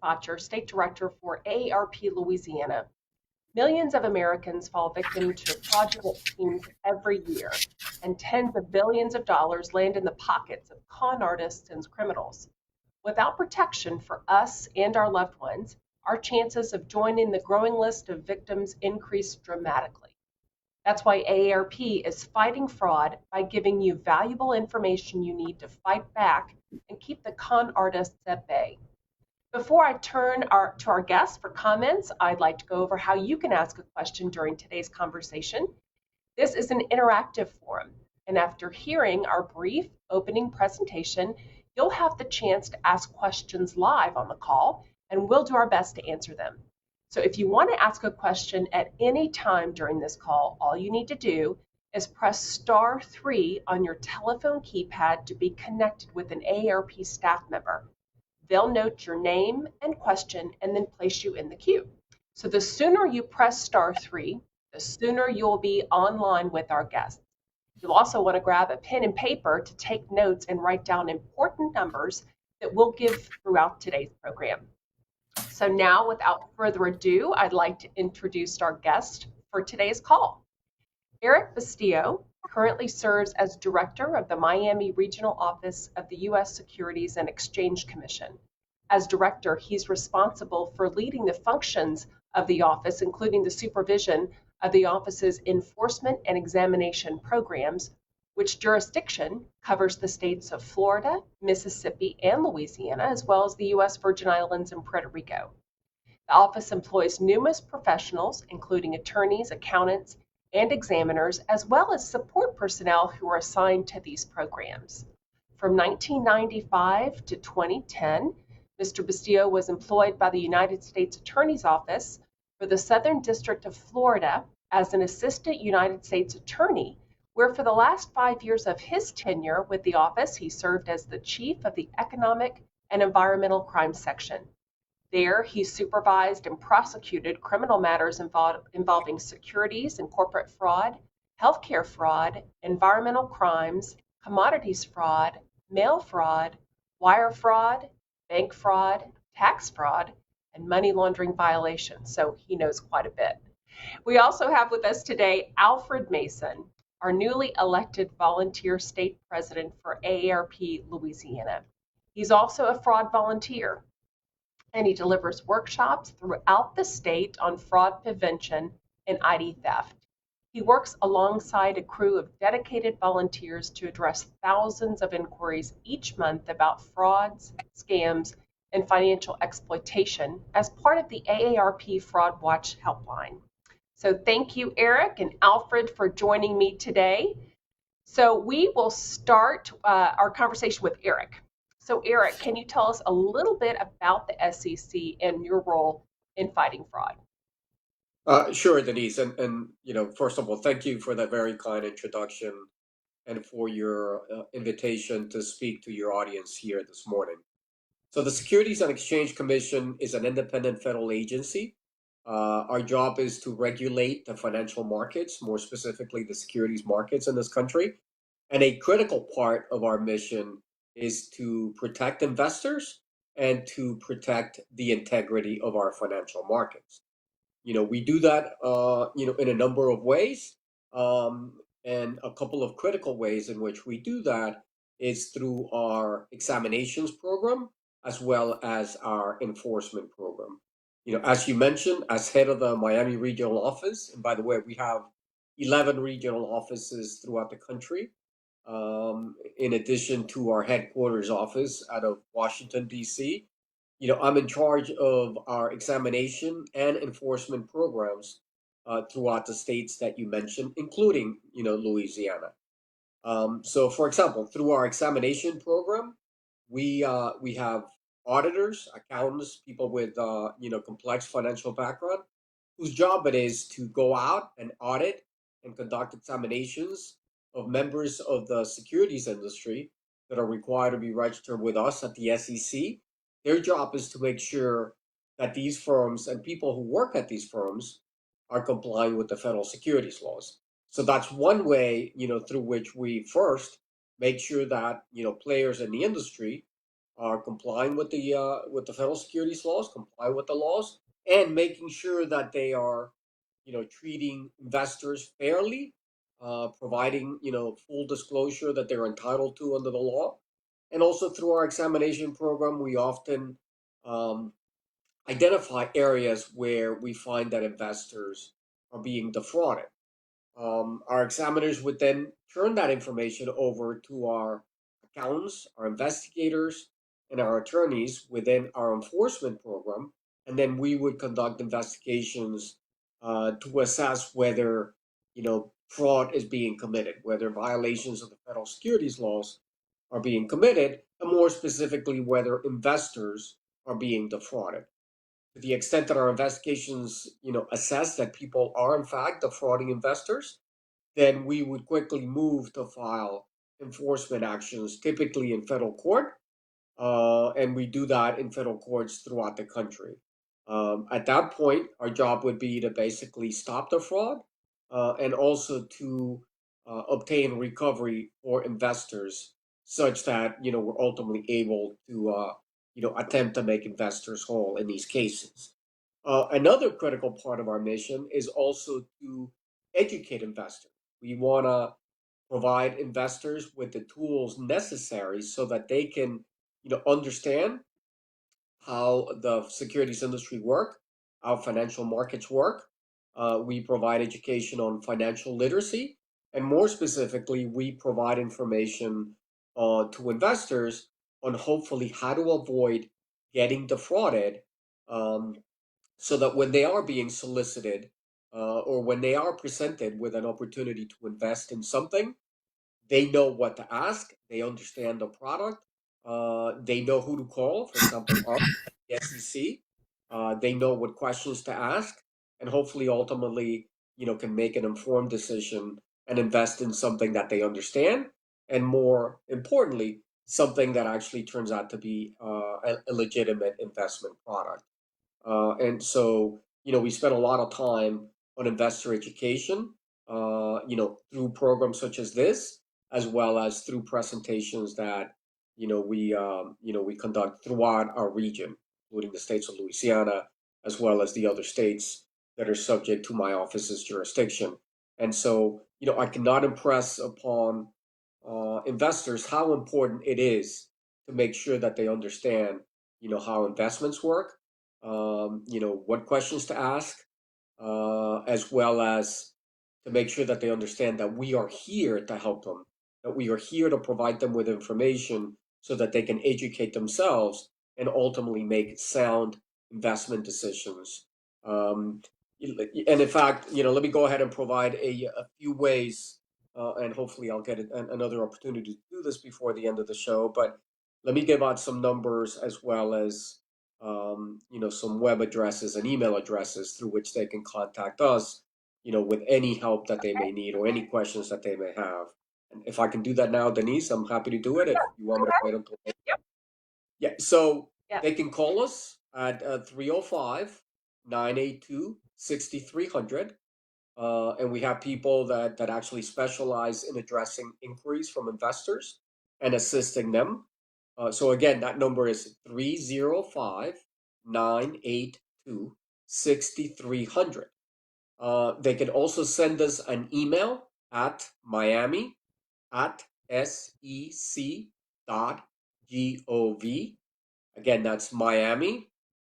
Botcher, State Director for AARP Louisiana. Millions of Americans fall victim to fraudulent schemes every year, and tens of billions of dollars land in the pockets of con artists and criminals. Without protection for us and our loved ones, our chances of joining the growing list of victims increase dramatically. That's why AARP is fighting fraud by giving you valuable information you need to fight back and keep the con artists at bay. Before I turn to our guests for comments, I'd like to go over how you can ask a question during today's conversation. This is an interactive forum, and after hearing our brief opening presentation, you'll have the chance to ask questions live on the call, and we'll do our best to answer them. So if you want to ask a question at any time during this call, all you need to do is press *3 on your telephone keypad to be connected with an AARP staff member. They'll note your name and question and then place you in the queue. So the sooner you press *3, the sooner you'll be online with our guests. You'll also want to grab a pen and paper to take notes and write down important numbers that we'll give throughout today's program. So now, without further ado, I'd like to introduce our guest for today's call. Eric Bustillo currently serves as Director of the Miami Regional Office of the U.S. Securities and Exchange Commission. As Director, he's responsible for leading the functions of the office, including the supervision of the office's enforcement and examination programs, which jurisdiction covers the states of Florida, Mississippi, and Louisiana, as well as the U.S. Virgin Islands and Puerto Rico. The office employs numerous professionals, including attorneys, accountants, and examiners, as well as support personnel who are assigned to these programs. From 1995 to 2010, Mr. Bustillo was employed by the United States Attorney's Office for the Southern District of Florida as an Assistant United States Attorney, where for the last 5 years of his tenure with the office, he served as the Chief of the Economic and Environmental Crime Section. There, he supervised and prosecuted criminal matters involving securities and corporate fraud, healthcare fraud, environmental crimes, commodities fraud, mail fraud, wire fraud, bank fraud, tax fraud, and money laundering violations, so he knows quite a bit. We also have with us today Alfred Mason, our newly elected volunteer state president for AARP Louisiana. He's also a fraud volunteer, and he delivers workshops throughout the state on fraud prevention and ID theft. He works alongside a crew of dedicated volunteers to address thousands of inquiries each month about frauds, scams, and financial exploitation as part of the AARP Fraud Watch Helpline. So thank you, Eric and Alfred, for joining me today. So we will start our conversation with Eric. So Eric, can you tell us a little bit about the SEC and your role in fighting fraud? Sure, Denise. And first of all, thank you for that very kind introduction and for your invitation to speak to your audience here this morning. So the Securities and Exchange Commission is an independent federal agency. Our job is to regulate the financial markets, more specifically the securities markets in this country. And a critical part of our mission is to protect investors and to protect the integrity of our financial markets. We do that, in a number of ways. And a couple of critical ways in which we do that is through our examinations program, as well as our enforcement program. As you mentioned, as head of the Miami Regional Office, and by the way, we have 11 regional offices throughout the country, in addition to our headquarters office out of Washington, D.C. I'm in charge of our examination and enforcement programs throughout the states that you mentioned, including, Louisiana. So, for example, through our examination program, we have auditors, accountants, people with complex financial background, whose job it is to go out and audit and conduct examinations of members of the securities industry that are required to be registered with us at the SEC. Their job is to make sure that these firms and people who work at these firms are complying with the federal securities laws. So that's one way, through which we first make sure that, players in the industry are complying with the federal securities laws, complying with the laws, and making sure that they are, treating investors fairly, providing, full disclosure that they're entitled to under the law. And also through our examination program, we often um, identify areas where we find that investors are being defrauded. Our examiners would then turn that information over to our accountants, our investigators, and our attorneys within our enforcement program. And then we would conduct investigations to assess whether, fraud is being committed, whether violations of the federal securities laws are being committed, and more specifically, whether investors are being defrauded. To the extent that our investigations, assess that people are in fact defrauding investors, then we would quickly move to file enforcement actions, typically in federal court, and we do that in federal courts throughout the country. At that point, our job would be to basically stop the fraud and also to obtain recovery for investors, such that we're ultimately able to attempt to make investors whole in these cases. Another critical part of our mission is also to educate investors. We want to provide investors with the tools necessary so that they can understand how the securities industry work, how financial markets work. We provide education on financial literacy, and more specifically, we provide information to investors on hopefully how to avoid getting defrauded, um, so that when they are being solicited or when they are presented with an opportunity to invest in something, they know what to ask. They understand the product. They know who to call. For example, us, the SEC. They know what questions to ask, and hopefully, ultimately, can make an informed decision and invest in something that they understand, and more importantly, something that actually turns out to be a legitimate investment product. And so, we spent a lot of time on investor education, through programs such as this, as well as through presentations that, we conduct throughout our region, including the states of Louisiana, as well as the other states that are subject to my office's jurisdiction. And so, I cannot impress upon investors how important it is to make sure that they understand, how investments work, what questions to ask, as well as to make sure that they understand that we are here to help them, that we are here to provide them with information so that they can educate themselves and ultimately make sound investment decisions. Um, and in fact, let me go ahead and provide a few ways, and hopefully I'll get another opportunity to do this before the end of the show. But let me give out some numbers as well as some web addresses and email addresses through which they can contact us, with any help that they may need or any questions that they may have. And if I can do that now, Denise, I'm happy to do it. If you want me to wait until later. Yep. Yeah, so Yeah. they can call us at 305 982 6300. And we have people that actually specialize in addressing inquiries from investors and assisting them. So again, that number is 305 982 6300. They can also send us an email at Miami at sec.gov. Again, that's Miami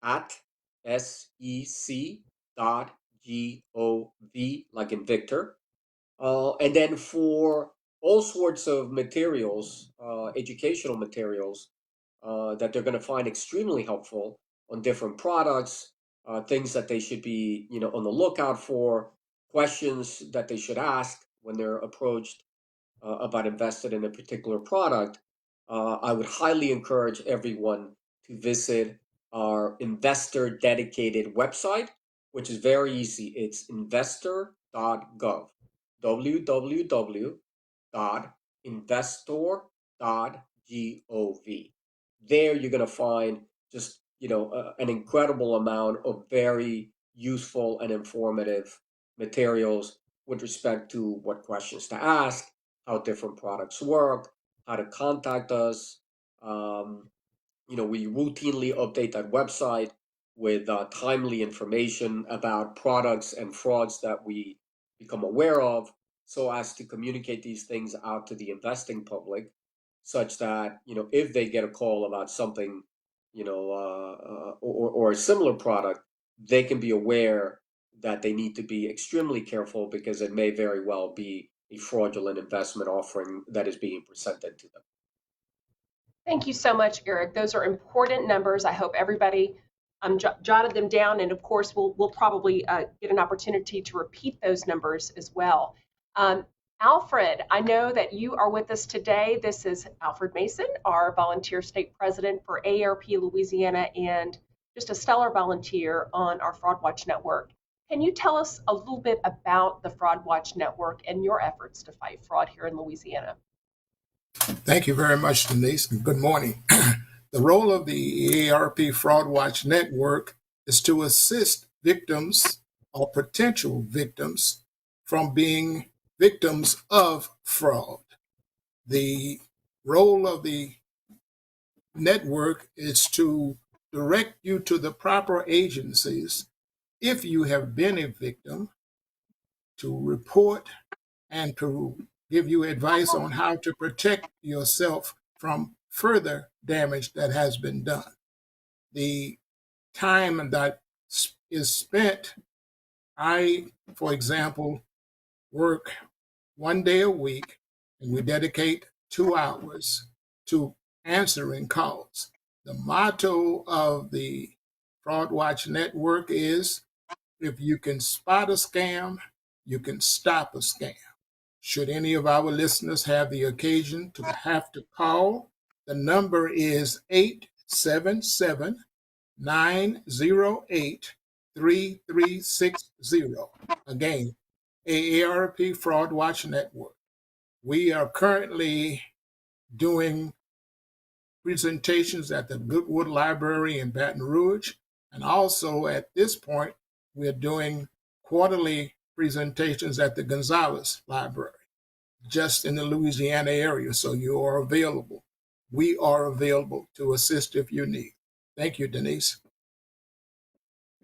at sec.gov, like in Victor. And then for all sorts of materials, educational materials, that they're going to find extremely helpful on different products, things that they should be, on the lookout for, questions that they should ask when they're approached about invested in a particular product. I would highly encourage everyone to visit our investor dedicated website, which is very easy. It's investor.gov, www.investor.gov. There you're going to find just, an incredible amount of very useful and informative materials with respect to what questions to ask, how different products work, how to contact us, um, We routinely update that website with timely information about products and frauds that we become aware of, so as to communicate these things out to the investing public, such that if they get a call about something, or a similar product, they can be aware that they need to be extremely careful because it may very well be a fraudulent investment offering that is being presented to them. Thank you so much, Eric. Those are important numbers. I hope everybody jotted them down, and of course, we'll probably get an opportunity to repeat those numbers as well. Alfred, I know that you are with us today. This is Alfred Mason, our volunteer state president for AARP Louisiana, and just a stellar volunteer on our Fraud Watch Network. Can you tell us a little bit about the Fraud Watch Network and your efforts to fight fraud here in Louisiana? Thank you very much, Denise, and good morning. The role of the AARP Fraud Watch Network is to assist victims or potential victims from being victims of fraud. The role of the network is to direct you to the proper agencies if you have been a victim, to report and to give you advice on how to protect yourself from further damage that has been done. The time that is spent, for example, work 1 day a week, and we dedicate 2 hours to answering calls. The motto of the Fraud Watch Network is, if you can spot a scam, you can stop a scam. Should any of our listeners have the occasion to have to call, the number is 877-908-3360. Again, AARP Fraud Watch Network. We are currently doing presentations at the Goodwood Library in Baton Rouge, and also at this point, we're doing quarterly presentations at the Gonzales Library, just in the Louisiana area, so you are available. We are available to assist if you need. Thank you, Denise.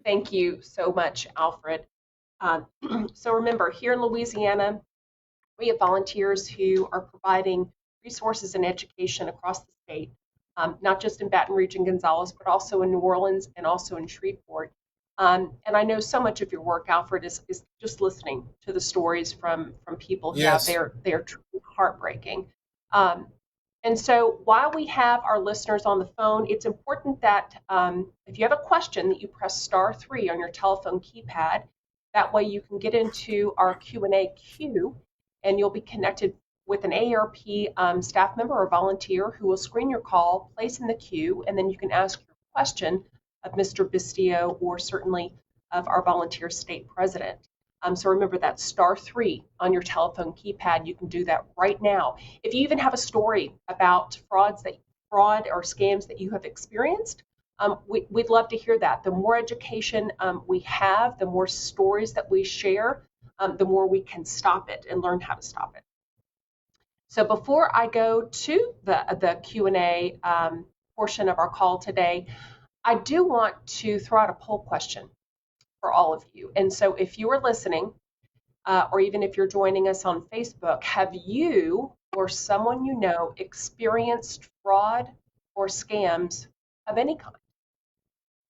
Thank you so much, Alfred. So remember, here in Louisiana, we have volunteers who are providing resources and education across the state, not just in Baton Rouge and Gonzales, but also in New Orleans and also in Shreveport. And I know so much of your work, Alfred, is just listening to the stories from people who Yes. they're truly heartbreaking. And so while we have our listeners on the phone, it's important that if you have a question, that you press *3 on your telephone keypad. That way you can get into our Q&A queue, and you'll be connected with an AARP staff member or volunteer who will screen your call, place in the queue, and then you can ask your question of Mr. Bustillo or certainly of our volunteer state president. So remember that *3 on your telephone keypad. You can do that right now. If you even have a story about fraud or scams that you have experienced, we'd love to hear that. The more education we have, the more stories that we share, the more we can stop it and learn how to stop it. So before I go to the Q&A portion of our call today, I do want to throw out a poll question for all of you. And so if you are listening, or even if you're joining us on Facebook, have you or someone you know experienced fraud or scams of any kind?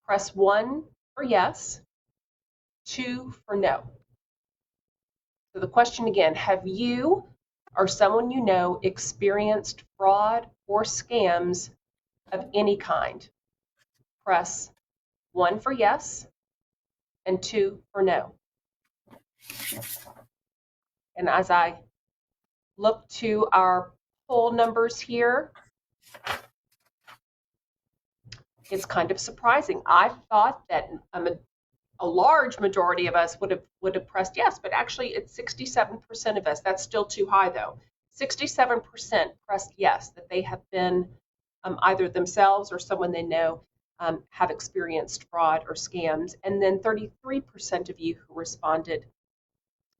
Press 1 for yes, 2 for no. So the question again, have you or someone you know experienced fraud or scams of any kind? Press 1 for yes and 2 for no. And as I look to our poll numbers here, it's kind of surprising. I thought that a large majority of us would have pressed yes, but actually it's 67% of us. That's still too high though. 67% pressed yes, that they have been either themselves or someone they know have experienced fraud or scams. And then 33% of you who responded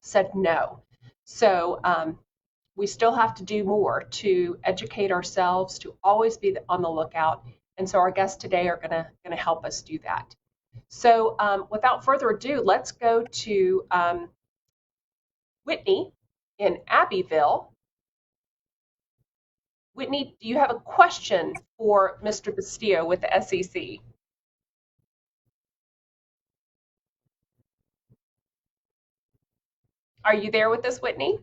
said no. So we still have to do more to educate ourselves, to always be on the lookout, And so our guests today are gonna help us do that. So without further ado, let's go to Whitney in Abbeville. Whitney, do you have a question for Mr. Bustillo with the SEC? Are you there with us, Whitney?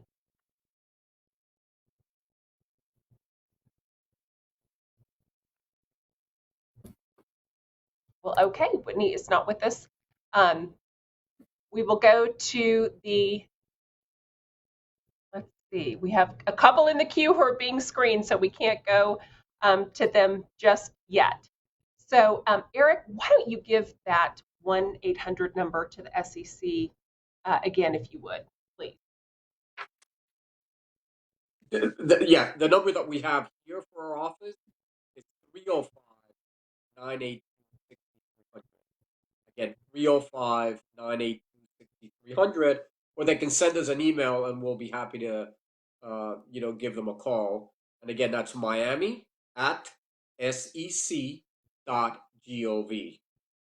Well, okay, Whitney is not with us. We will go to the, let's see, we have a couple in the queue who are being screened, so we can't go to them just yet. So, Eric, why don't you give that 1-800 number to the SEC again, if you would, please. The number that we have here for our office is 305-982-6300. Again, 305-982-6300, or they can send us an email and we'll be happy to, give them a call. And again, that's Miami at sec.gov.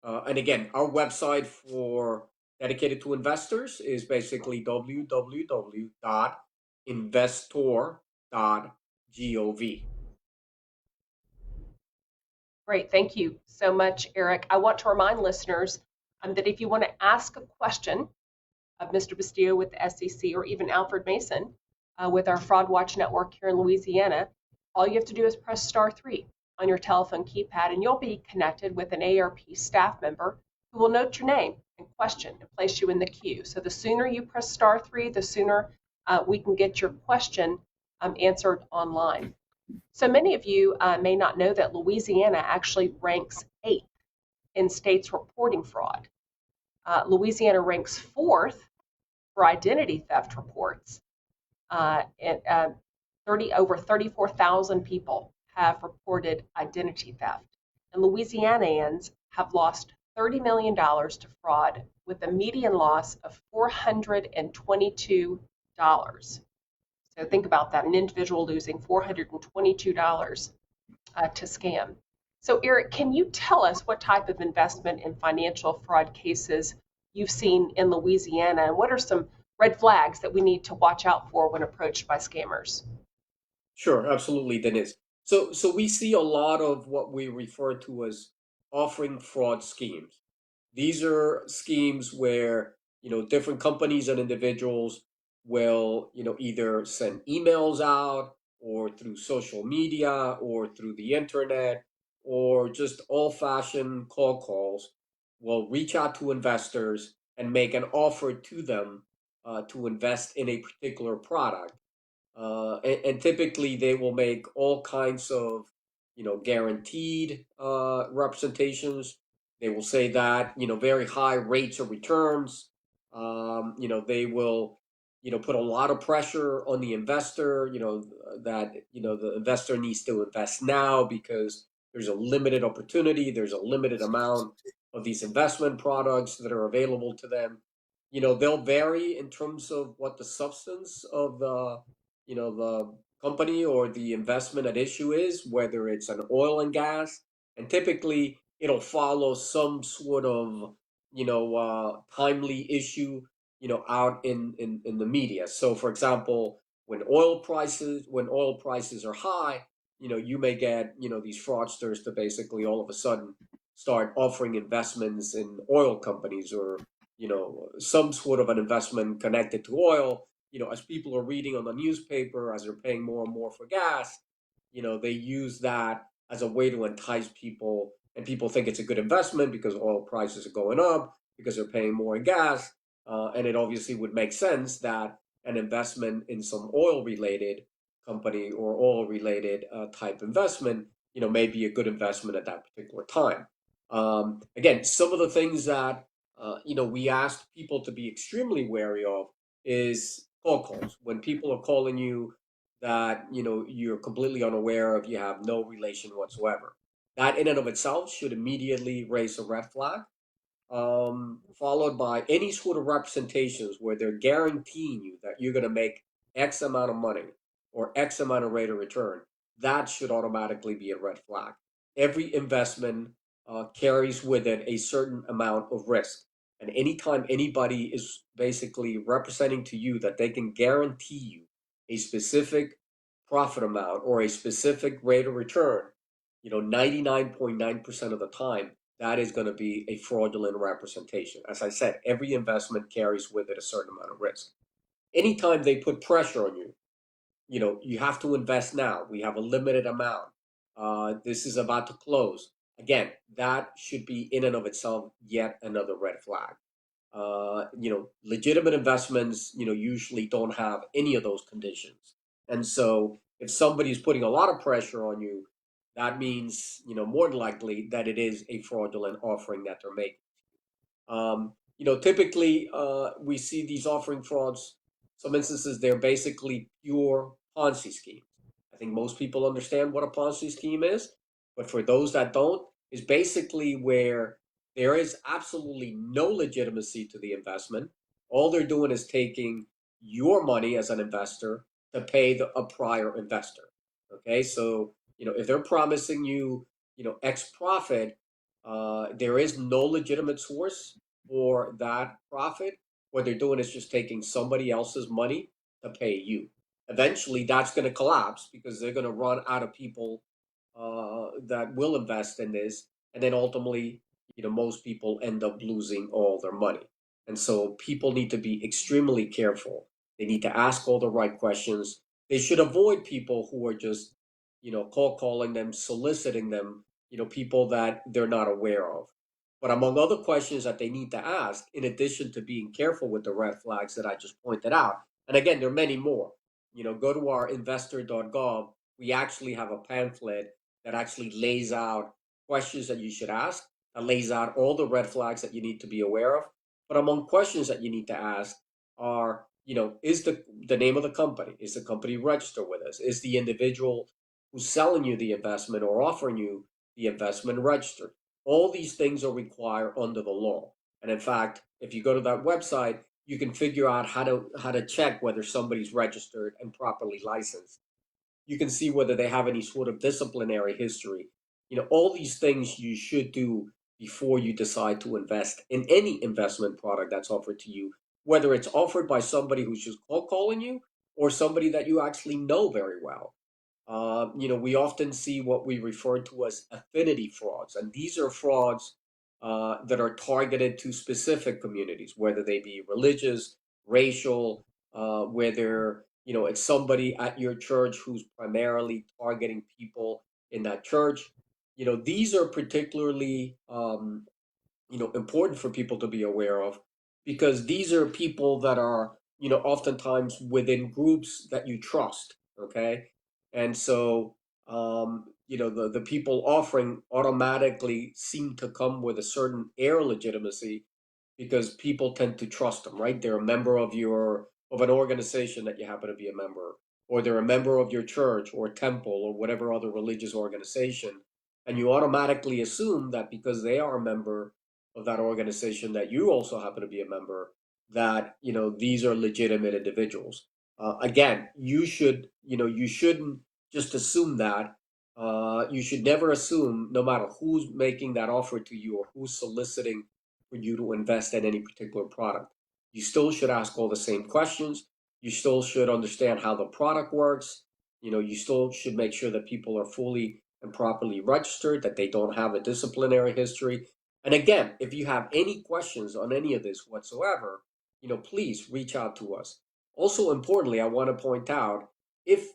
And again, our website for dedicated to investors is basically www.investor.gov. Great, thank you so much, Eric. I want to remind listeners that if you want to ask a question of Mr. Bustillo with the SEC or even Alfred Mason with our Fraud Watch Network here in Louisiana, all you have to do is press *3 on your telephone keypad and you'll be connected with an AARP staff member who will note your name and question and place you in the queue. So the sooner you press *3, the sooner we can get your question answered online. So many of you may not know that Louisiana actually ranks 8th in states reporting fraud. Louisiana ranks 4th for identity theft reports. Over 34,000 people have reported identity theft. And Louisianans have lost $30 million to fraud with a median loss of $422. So think about that, an individual losing $422 to scam. So Eric, can you tell us what type of investment in financial fraud cases you've seen in Louisiana, and what are some red flags that we need to watch out for when approached by scammers? Sure, absolutely, Denise. So we see a lot of what we refer to as offering fraud schemes. These are schemes where, different companies and individuals will, either send emails out or through social media or through the internet or just old-fashioned cold calls will reach out to investors and make an offer to them to invest in a particular product. And typically they will make all kinds of, guaranteed representations. They will say that, very high rates of returns. They will, put a lot of pressure on the investor, that, the investor needs to invest now because there's a limited opportunity, there's a limited amount of these investment products that are available to them. They'll vary in terms of what the substance of the company or the investment at issue is, whether it's an oil and gas, and typically it'll follow some sort of timely issue out in the media. So for example, when oil prices are high, you may get these fraudsters to basically all of a sudden start offering investments in oil companies or some sort of an investment connected to oil. As people are reading on the newspaper, as they're paying more and more for gas, they use that as a way to entice people, and people think it's a good investment because oil prices are going up, because they're paying more in gas, and it obviously would make sense that an investment in some oil-related company or oil-related type investment, may be a good investment at that particular time. Again, some of the things that we ask people to be extremely wary of is cold calls. When people are calling you that, you're completely unaware of, you have no relation whatsoever. That in and of itself should immediately raise a red flag, followed by any sort of representations where they're guaranteeing you that you're going to make X amount of money or X amount of rate of return. That should automatically be a red flag. every investment carries with it a certain amount of risk. And anytime anybody is basically representing to you that they can guarantee you a specific profit amount or a specific rate of return, 99.9% of the time, that is going to be a fraudulent representation. As I said, every investment carries with it a certain amount of risk. Anytime they put pressure on you, you have to invest now. We have a limited amount. This is about to close. Again, that should be in and of itself yet another red flag. Legitimate investments, usually don't have any of those conditions. And so if somebody's putting a lot of pressure on you, that means, more than likely that it is a fraudulent offering that they're making. Typically we see these offering frauds. Some instances, they're basically pure Ponzi schemes. I think most people understand what a Ponzi scheme is, but for those that don't, is basically where there is absolutely no legitimacy to the investment. All they're doing is taking your money as an investor to pay a prior investor. Okay, so if they're promising you, X profit, there is no legitimate source for that profit. What they're doing is just taking somebody else's money to pay you. Eventually, that's going to collapse because they're going to run out of people that will invest in this, and then ultimately, most people end up losing all their money. And so, people need to be extremely careful. They need to ask all the right questions. They should avoid people who are just, calling them, soliciting them, people that they're not aware of. But among other questions that they need to ask, in addition to being careful with the red flags that I just pointed out, and again, there are many more. Go to our investor.gov. We actually have a pamphlet that actually lays out questions that you should ask, that lays out all the red flags that you need to be aware of. But among questions that you need to ask are, is the name of the company? Is the company registered with us? Is the individual who's selling you the investment or offering you the investment registered? All these things are required under the law. And in fact, if you go to that website, you can figure out how to check whether somebody's registered and properly licensed. You can see whether they have any sort of disciplinary history. All these things you should do before you decide to invest in any investment product that's offered to you, whether it's offered by somebody who's just cold calling you or somebody that you actually know very well. We often see what we refer to as affinity frauds, and these are frauds that are targeted to specific communities, whether they be religious, racial, whether it's somebody at your church who's primarily targeting people in that church. These are particularly important for people to be aware of because these are people that are oftentimes within groups that you trust. Okay, and so the people offering automatically seem to come with a certain air of legitimacy because people tend to trust them, right? They're a member of an organization that you happen to be a member, or they're a member of your church or temple or whatever other religious organization, and you automatically assume that because they are a member of that organization that you also happen to be a member, that these are legitimate individuals. Again, you shouldn't just assume that. You should never assume, no matter who's making that offer to you or who's soliciting for you to invest in any particular product. You still should ask all the same questions. You still should understand how the product works. You still should make sure that people are fully and properly registered, that they don't have a disciplinary history. And again, if you have any questions on any of this whatsoever, please reach out to us. Also, importantly, I want to point out if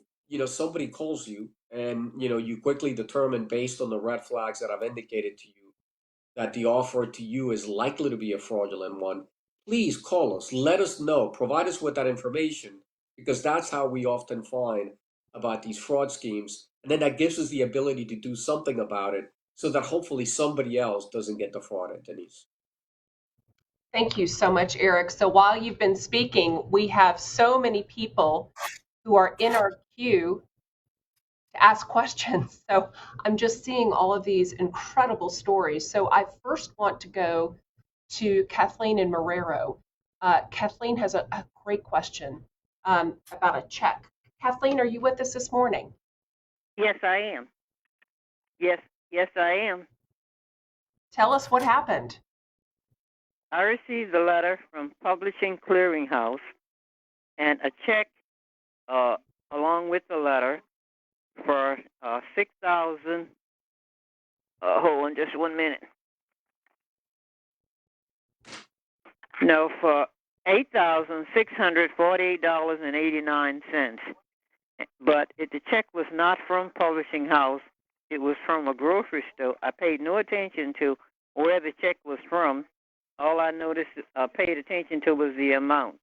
somebody calls you and you quickly determine based on the red flags that I've indicated to you that the offer to you is likely to be a fraudulent one, please call us. Let us know. Provide us with that information because that's how we often find about these fraud schemes. And then that gives us the ability to do something about it so that hopefully somebody else doesn't get defrauded, Denise. Thank you so much, Eric. So while you've been speaking, we have so many people who are in our queue to ask questions. So I'm just seeing all of these incredible stories. So I first want to go to Kathleen and Marrero. Kathleen has a great question about a check. Kathleen, are you with us this morning? Yes, I am. Yes, Yes, I am. Tell us what happened. I received a letter from Publishing Clearinghouse and a check along with the letter for 6,000. Hold on just 1 minute. No, for $8,648.89. But the check was not from Publishing House. It was from a grocery store. I paid no attention to where the check was from. All I paid attention to was the amount.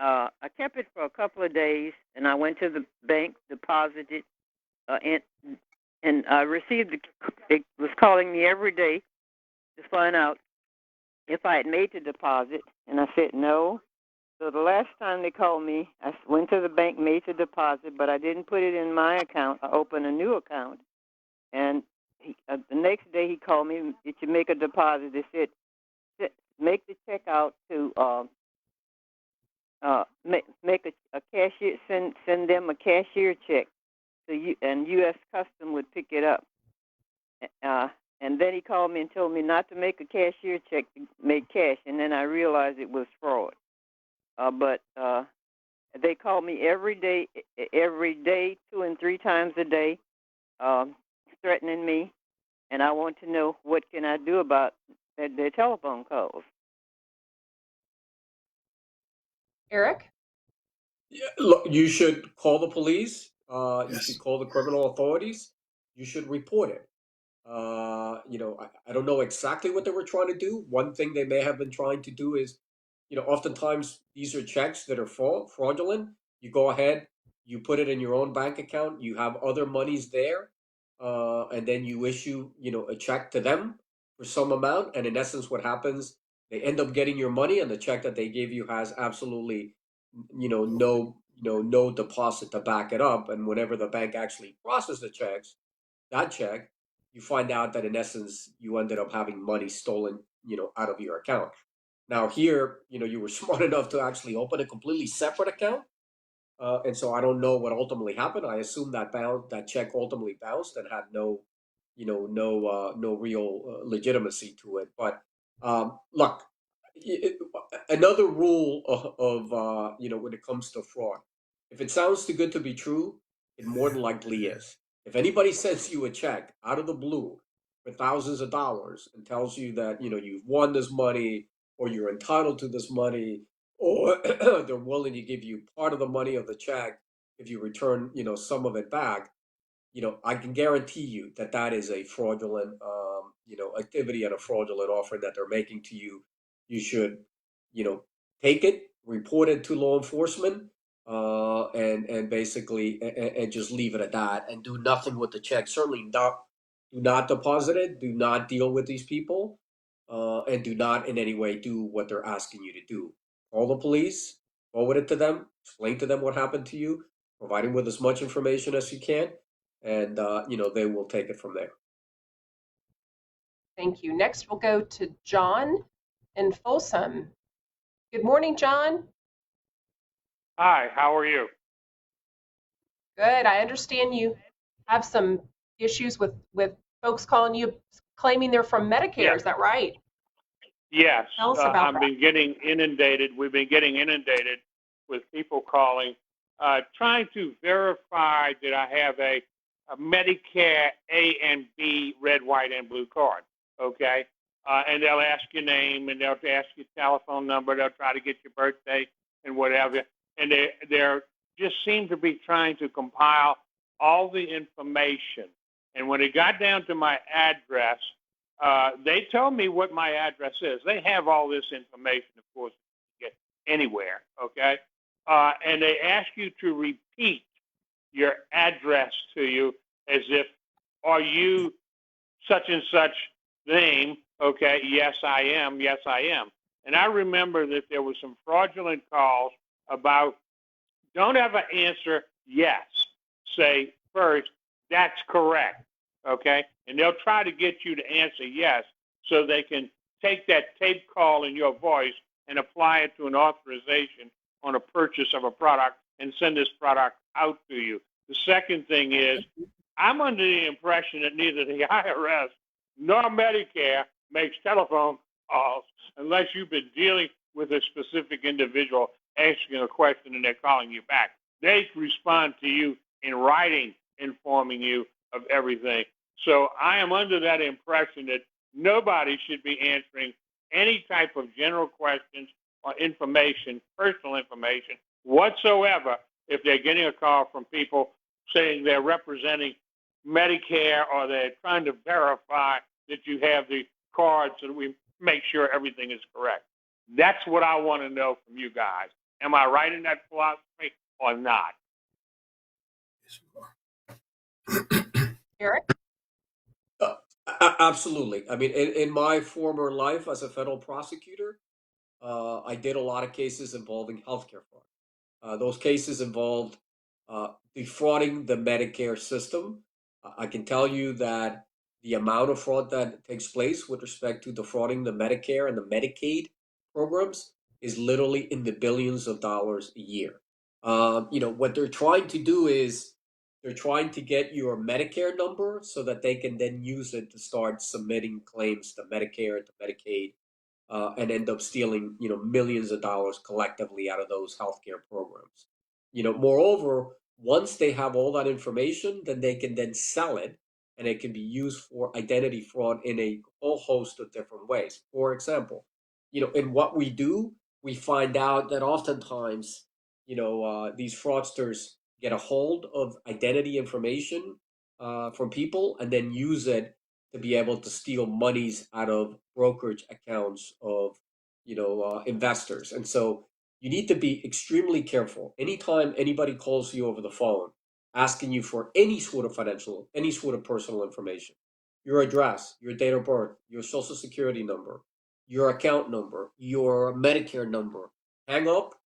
I kept it for a couple of days, and I went to the bank, deposited, and I received it was calling me every day to find out if I had made the deposit, and I said no. So the last time they called me, I went to the bank, made the deposit, but I didn't put it in my account. I opened a new account, and the next day he called me, did you make a deposit? They said, make the check out to make a cashier, send them a cashier check, so and U.S. Custom would pick it up. And then he called me and told me not to make a cashier check, to make cash, and then I realized it was fraud. But they call me every day, 2 and 3 times a day, threatening me, and I want to know what can I do about their telephone calls. Eric? Yeah, look, you should call the police. You Yes. should call the criminal authorities. You should report it. I don't know exactly what they were trying to do. One thing they may have been trying to do is, oftentimes these are checks that are fraudulent. You go ahead, you put it in your own bank account, you have other monies there, and then you issue, a check to them for some amount. And in essence, what happens, they end up getting your money, and the check that they gave you has absolutely, no deposit to back it up. And whenever the bank actually processes that check, you find out that in essence you ended up having money stolen, out of your account. Now here, you were smart enough to actually open a completely separate account, and so I don't know what ultimately happened. I assume that check ultimately bounced and had no real legitimacy to it. But look, another rule of when it comes to fraud, if it sounds too good to be true, it more than likely is. If anybody sends you a check out of the blue for thousands of dollars and tells you that you've won this money or you're entitled to this money, or they're willing to give you part of the money of the check if you return some of it back, I can guarantee you that that is a fraudulent, activity and a fraudulent offering that they're making to you. You should, take it, report it to law enforcement, and basically, and just leave it at that, and do nothing with the check. Certainly not, do not deposit it. Do not deal with these people, and do not in any way do what they're asking you to do. Call the police, forward it to them, explain to them what happened to you, providing with as much information as you can, and they will take it from there. Thank you. Next, we'll go to John in Folsom. Good morning, John. Hi, how are you? Good. I understand you have some issues with folks calling you, claiming they're from Medicare. Yes. Is that right? Yes, Tell us about that. We've been getting inundated with people calling, trying to verify that I have a Medicare A and B red, white, and blue card. Okay, and they'll ask your name, and they'll ask your telephone number. They'll try to get your birthday and whatever, and they're just seem to be trying to compile all the information. And when it got down to my address, they told me what my address is. They have all this information, of course, you can get anywhere, okay? And they ask you to repeat your address to you as if, are you such and such name? Okay, yes, I am. Yes, I am. And I remember that there were some fraudulent calls about, don't ever answer yes. Say first, that's correct. Okay? And they'll try to get you to answer yes so they can take that tape call in your voice and apply it to an authorization on a purchase of a product and send this product out to you. The second thing is, I'm under the impression that neither the IRS nor Medicare makes telephone calls unless you've been dealing with a specific individual asking a question and they're calling you back. They respond to you in writing, informing you of everything. So I am under that impression that nobody should be answering any type of general questions or information, personal information whatsoever, if they're getting a call from people saying they're representing Medicare or they're trying to verify that you have the card so that we make sure everything is correct. That's what I want to know from you guys. Am I right in that philosophy or not? Eric? Absolutely. I mean, in my former life as a federal prosecutor, I did a lot of cases involving healthcare fraud. Those cases involved defrauding the Medicare system. I can tell you that the amount of fraud that takes place with respect to defrauding the Medicare and the Medicaid programs is literally in the billions of dollars a year. What they're trying to do is they're trying to get your Medicare number so that they can then use it to start submitting claims to Medicare, to Medicaid, and end up stealing, millions of dollars collectively out of those healthcare programs. Moreover, once they have all that information, then they can then sell it, and it can be used for identity fraud in a whole host of different ways. For example, in what we do, we find out that oftentimes, these fraudsters get a hold of identity information from people and then use it to be able to steal monies out of brokerage accounts of investors. And so you need to be extremely careful anytime anybody calls you over the phone asking you for any sort of financial, any sort of personal information, your address, your date of birth, your social security number, your account number, your Medicare number. Hang up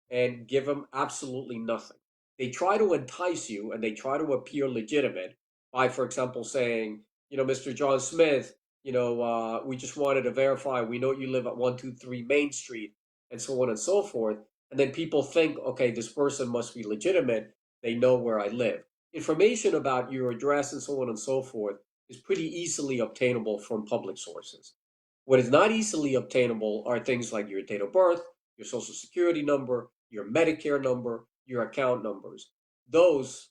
and give them absolutely nothing. They try to entice you and they try to appear legitimate by, for example, saying, Mr. John Smith, we just wanted to verify. We know you live at 123 Main Street, and so on and so forth. And then people think, okay, this person must be legitimate. They know where I live. Information about your address and so on and so forth is pretty easily obtainable from public sources. What is not easily obtainable are things like your date of birth, your social security number, your Medicare number, your account numbers. Those,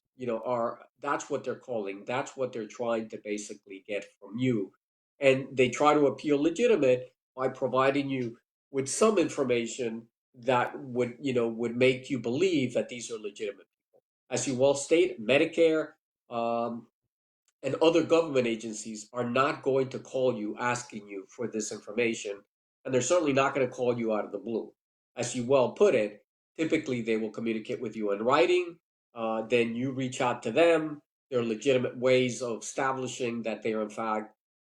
that's what they're calling. That's what they're trying to basically get from you. And they try to appear legitimate by providing you with some information that would make you believe that these are legitimate people. As you well state, Medicare, and other government agencies are not going to call you asking you for this information, and they're certainly not going to call you out of the blue. As you well put it, typically they will communicate with you in writing, then you reach out to them. There are legitimate ways of establishing that they are in fact,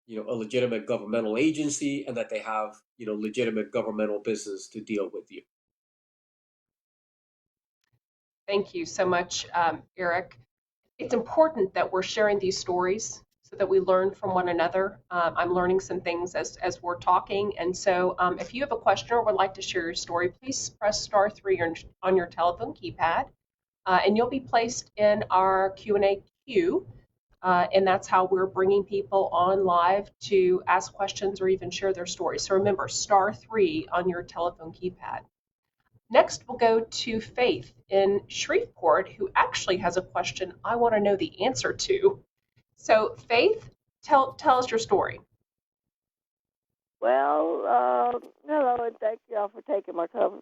a legitimate governmental agency and that they have, legitimate governmental business to deal with you. Thank you so much, Eric. It's important that we're sharing these stories so that we learn from one another. I'm learning some things as we're talking. And so if you have a question or would like to share your story, please press *3 on your telephone keypad, and you'll be placed in our Q&A queue. And that's how we're bringing people on live to ask questions or even share their stories. So remember, *3 on your telephone keypad. Next, we'll go to Faith in Shreveport, who actually has a question I want to know the answer to. So, Faith, tell us your story. Well, hello, and thank y'all for taking my call.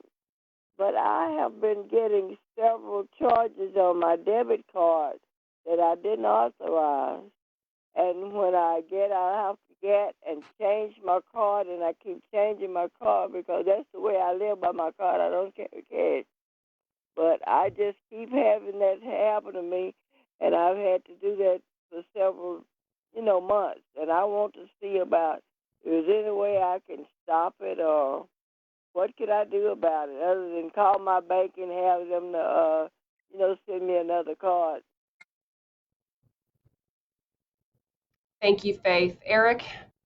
But I have been getting several charges on my debit card that I didn't authorize. And when I have to get and change my card, and I keep changing my card because that's the way I live by my card. I don't carry cash. But I just keep having that happen to me, and I've had to do that for several, months. And I want to see about if there's any way I can stop it, or what can I do about it other than call my bank and have them to, send me another card. Thank you, Faith. Eric,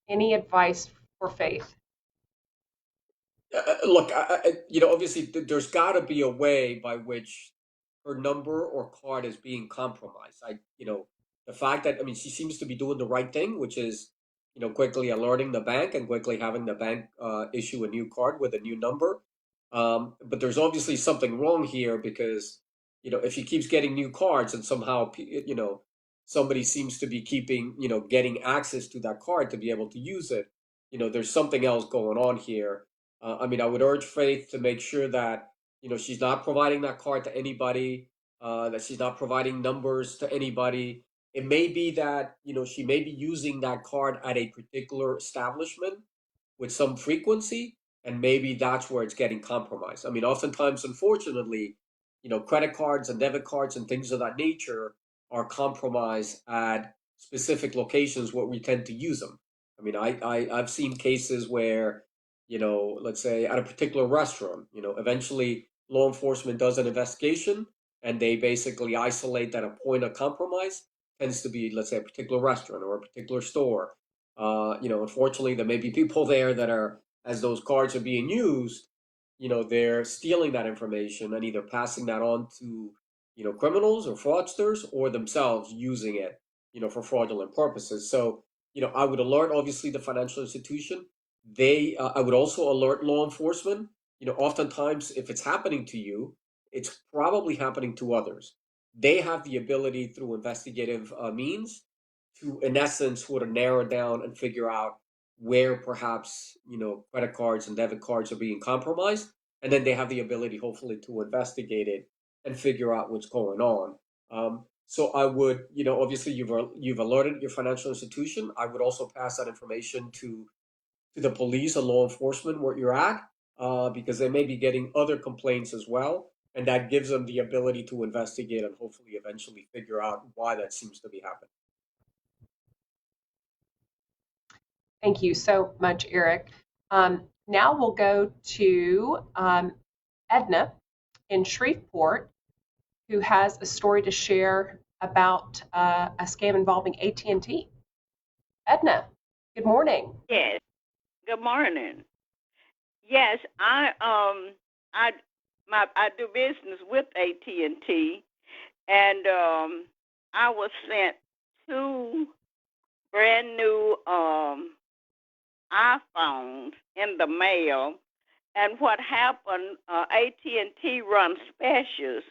any advice for Faith? Look, obviously there's got to be a way by which her number or card is being compromised. the fact that, I mean, she seems to be doing the right thing, which is, quickly alerting the bank and quickly having the bank issue a new card with a new number. But there's obviously something wrong here because, if she keeps getting new cards and somehow, somebody seems to be keeping, getting access to that card to be able to use it, there's something else going on here. I mean, I would urge Faith to make sure that, she's not providing that card to anybody, that she's not providing numbers to anybody. It may be that, she may be using that card at a particular establishment with some frequency, and maybe that's where it's getting compromised. I mean, oftentimes, unfortunately, credit cards and debit cards and things of that nature are compromised at specific locations where we tend to use them. I mean, I've seen cases where, let's say at a particular restaurant, eventually law enforcement does an investigation and they basically isolate that a point of compromise tends to be, let's say, a particular restaurant or a particular store. Unfortunately, there may be people there that are, as those cards are being used, they're stealing that information and either passing that on to, criminals or fraudsters or themselves using it, for fraudulent purposes. So, I would alert, obviously, the financial institution. I would also alert law enforcement. Oftentimes, if it's happening to you, it's probably happening to others. They have the ability through investigative means to, in essence, sort of narrow down and figure out where perhaps, credit cards and debit cards are being compromised. And then they have the ability, hopefully, to investigate it and figure out what's going on. So I would, obviously you've alerted your financial institution. I would also pass that information to the police and law enforcement where you're at, because they may be getting other complaints as well. And that gives them the ability to investigate and hopefully eventually figure out why that seems to be happening. Thank you so much, Eric. Now we'll go to Edna in Shreveport, who has a story to share about a scam involving AT&T. Edna, good morning. Yes. Good morning. Yes, I do business with AT&T, and I was sent 2 brand new iPhones in the mail. And what happened? AT&T runs specials,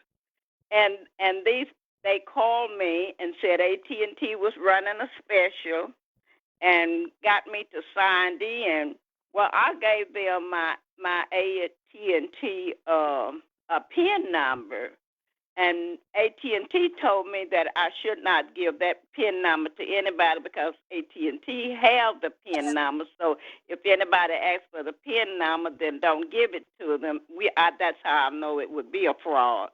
and they called me and said AT&T was running a special and got me to sign in. Well, I gave them my AT&T a PIN number, and AT&T told me that I should not give that PIN number to anybody because AT&T have the PIN number. So if anybody asks for the PIN number, then don't give it to them. That's how I know it would be a fraud.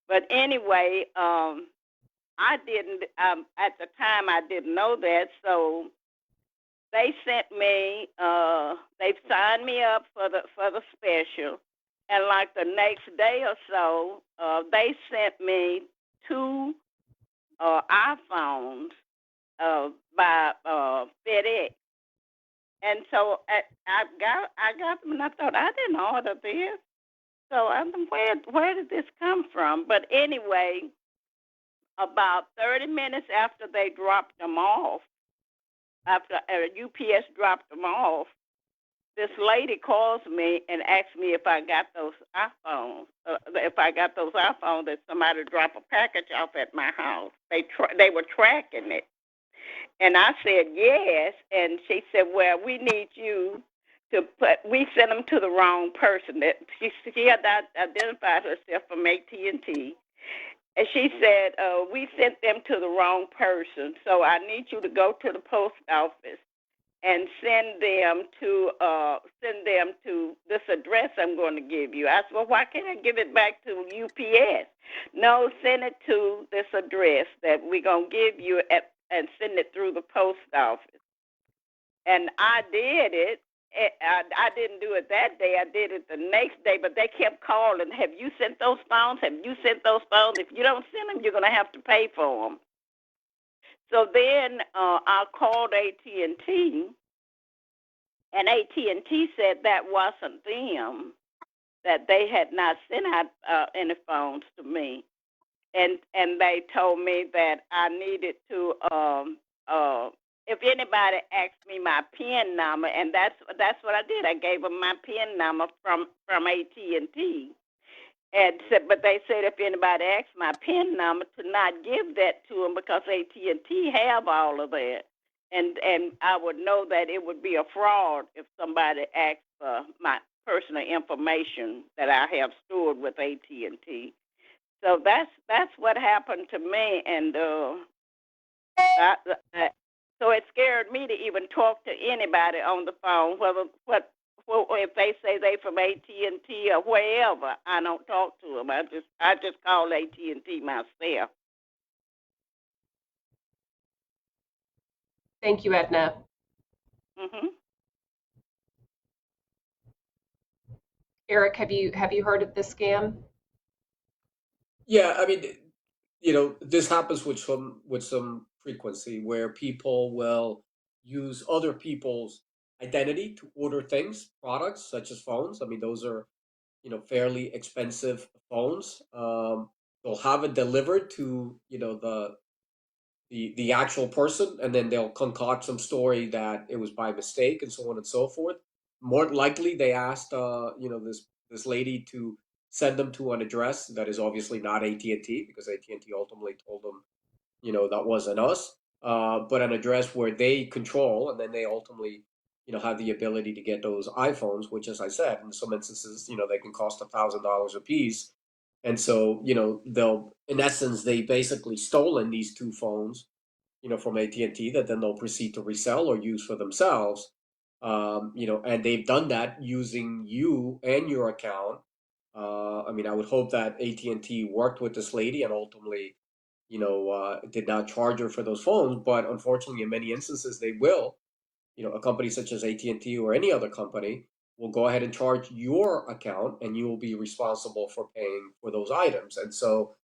But anyway, I didn't at the time. I didn't know that, so they sent me. They signed me up for the special, and like the next day or so, they sent me 2 iPhones by FedEx, and so I got them, and I thought I didn't order this. So I'm where did this come from? But anyway, about 30 minutes after they dropped them off, after UPS dropped them off, this lady calls me and asks me if I got those iPhones. That somebody dropped a package off at my house. They were tracking it, and I said yes. And she said, "Well, we need you to put." We sent them to the wrong person. That she had identified herself from AT&T. And she said, we sent them to the wrong person, so I need you to go to the post office and send them to this address I'm going to give you. I said, well, why can't I give it back to UPS? No, send it to this address that we're going to give you and send it through the post office. And I did it. I didn't do it that day. I did it the next day, but they kept calling. Have you sent those phones? Have you sent those phones? If you don't send them, you're going to have to pay for them. So then I called AT&T, and AT&T said that wasn't them, that they had not sent out any phones to me. and they told me that I needed to if anybody asked me my PIN number, and that's what I did. I gave them my PIN number from AT&T. And said, but they said if anybody asked my PIN number, to not give that to them because AT&T have all of that, and I would know that it would be a fraud if somebody asked for my personal information that I have stored with AT&T. So that's what happened to me, and so it scared me to even talk to anybody on the phone, if they say they from AT&T or wherever. I don't talk to them. I just call AT&T myself. Thank you, Edna. Mhm. Eric, have you heard of this scam? Yeah, I mean, this happens with some frequency where people will use other people's identity to order things, products such as phones. I mean, those are fairly expensive phones. They'll have it delivered to the actual person, and then they'll concoct some story that it was by mistake and so on and so forth. More than likely, they asked this lady to send them to an address that is obviously not AT&T, because AT&T ultimately told them that wasn't us, but an address where they control, and then they ultimately have the ability to get those iPhones, which, as I said, in some instances they can cost $1,000 a piece. And so they'll, in essence, they basically stolen these two phones from AT&T that then they'll proceed to resell or use for themselves. And they've done that using you and your account. I mean, I would hope that AT&T worked with this lady and ultimately did not charge her for those phones. But unfortunately, in many instances, they will. A company such as AT&T or any other company will go ahead and charge your account, and you will be responsible for paying for those items. And so,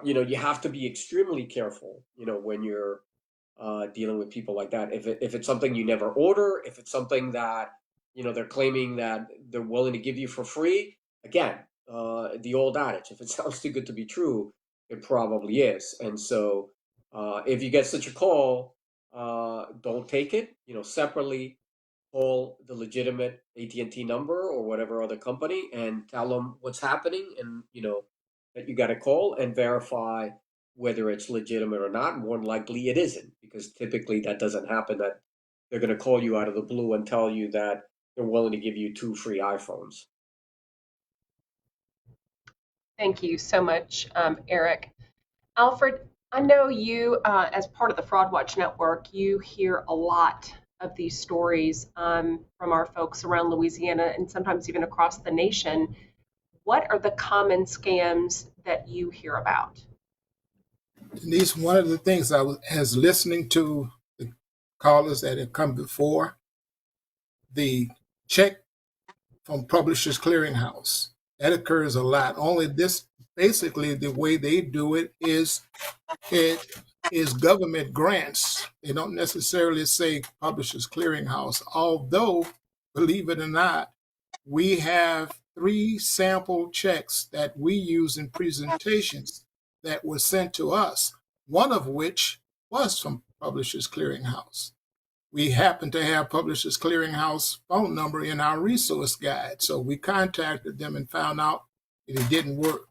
you have to be extremely careful, when you're dealing with people like that. If it's something you never order, if it's something that they're claiming that they're willing to give you for free, again, the old adage: if it sounds too good to be true, it probably is. And so, if you get such a call, don't take it. Separately call the legitimate AT&T number or whatever other company and tell them what's happening, and that you got to call and verify whether it's legitimate or not. More than likely it isn't, because typically that doesn't happen, that they're going to call you out of the blue and tell you that they're willing to give you 2 free iPhones. Thank you so much, Eric. Alfred, I know you, as part of the Fraud Watch Network, you hear a lot of these stories from our folks around Louisiana and sometimes even across the nation. What are the common scams that you hear about? Denise, one of the things as listening to the callers that have come before, the check from Publishers Clearinghouse, that occurs a lot. Only this, basically, the way they do it is government grants. They don't necessarily say Publishers Clearinghouse, although, believe it or not, we have 3 sample checks that we use in presentations that were sent to us, one of which was from Publishers Clearinghouse. We happen to have Publishers Clearinghouse phone number in our resource guide, so we contacted them and found out that it didn't work.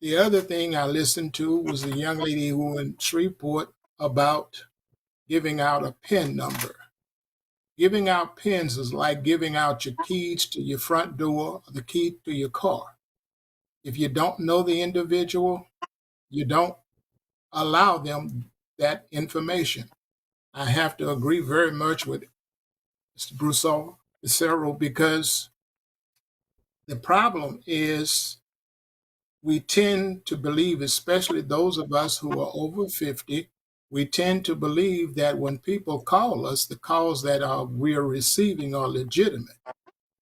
The other thing I listened to was a young lady who in Shreveport about giving out a PIN number. Giving out pins is like giving out your keys to your front door or the key to your car. If you don't know the individual, you don't allow them that information. I have to agree very much with Mr. Broussard, because the problem is we tend to believe, especially those of us who are over 50, we tend to believe that when people call us, the calls that we are receiving are legitimate.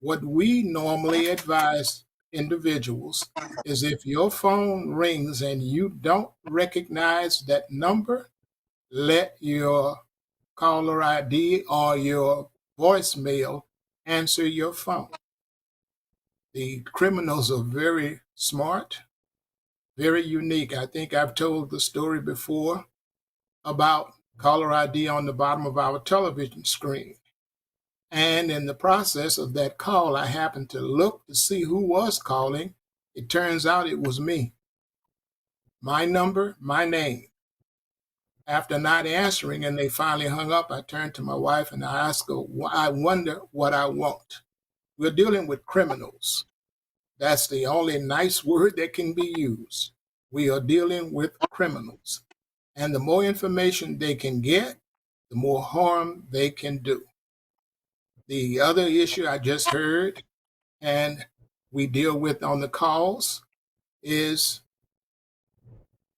What we normally advise individuals is if your phone rings and you don't recognize that number, let your caller ID or your voicemail answer your phone. The criminals are very smart. very unique. I think I've told the story before about caller ID on the bottom of our television screen. And in the process of that call, I happened to look to see who was calling. It turns out it was me. My number, my name. After not answering and they finally hung up, I turned to my wife and I asked her, I wonder what I want. We're dealing with criminals. That's the only nice word that can be used. We are dealing with criminals. And the more information they can get, the more harm they can do. The other issue I just heard and we deal with on the calls is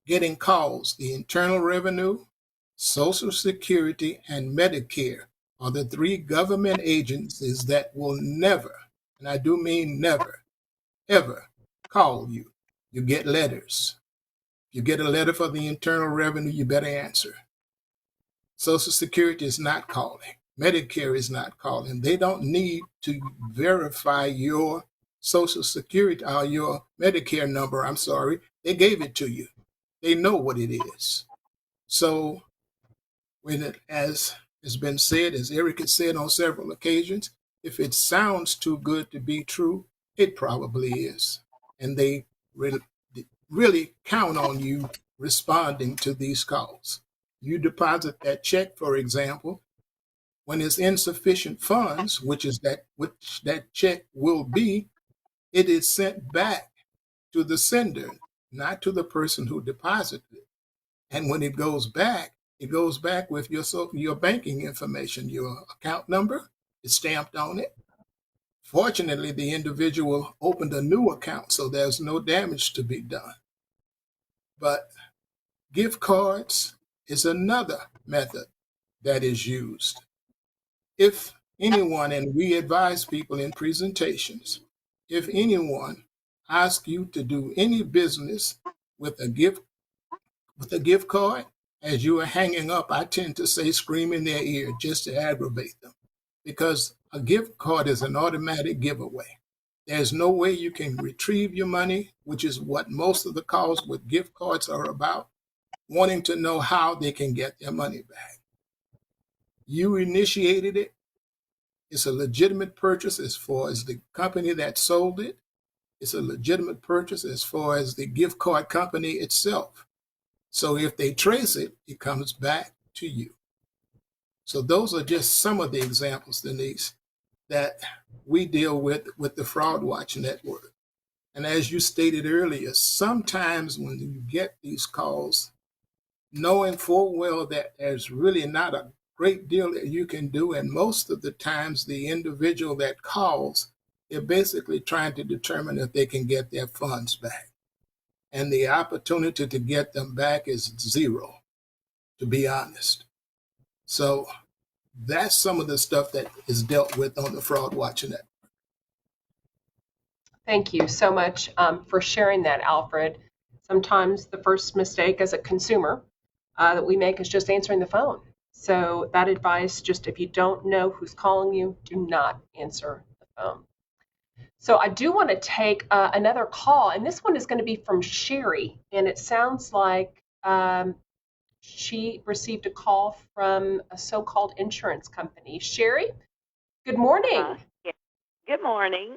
getting calls. The Internal Revenue, Social Security, and Medicare are the three government agencies that will never, and I do mean never, ever call you. You get letters. If you get a letter for the Internal Revenue, you better answer. Social Security is not calling. Medicare is not calling. They don't need to verify your Social Security or your Medicare number. I'm sorry. They gave it to you. They know what it is. So when it, as has been said, as Eric has said on several occasions, if it sounds too good to be true, it probably is. And they really count on you responding to these calls. You deposit that check, for example, when it's insufficient funds, which that check will be, it is sent back to the sender, not to the person who deposited it. And when it goes back with your banking information, your account number is stamped on it. Fortunately, the individual opened a new account, so there's no damage to be done. But gift cards is another method that is used. If anyone, and we advise people in presentations, if anyone asks you to do any business with a gift card, as you are hanging up, I tend to say scream in their ear just to aggravate them, because a gift card is an automatic giveaway. There's no way you can retrieve your money, which is what most of the calls with gift cards are about, wanting to know how they can get their money back. You initiated it. It's a legitimate purchase as far as the company that sold it. It's a legitimate purchase as far as the gift card company itself. So if they trace it, it comes back to you. So those are just some of the examples, Denise, that we deal with the Fraud Watch Network. And as you stated earlier, sometimes when you get these calls, knowing full well that there's really not a great deal that you can do, and most of the times the individual that calls, they're basically trying to determine if they can get their funds back. And the opportunity to get them back is zero, to be honest. So that's some of the stuff that is dealt with on the Fraud Watch Network. Thank you so much for sharing that, Alfred. Sometimes the first mistake as a consumer that we make is just answering the phone. So that advice, just if you don't know who's calling you, do not answer the phone. So I do want to take another call, and this one is going to be from Sherry, and it sounds like she received a call from a so-called insurance company. Sherry, good morning. Yeah. Good morning.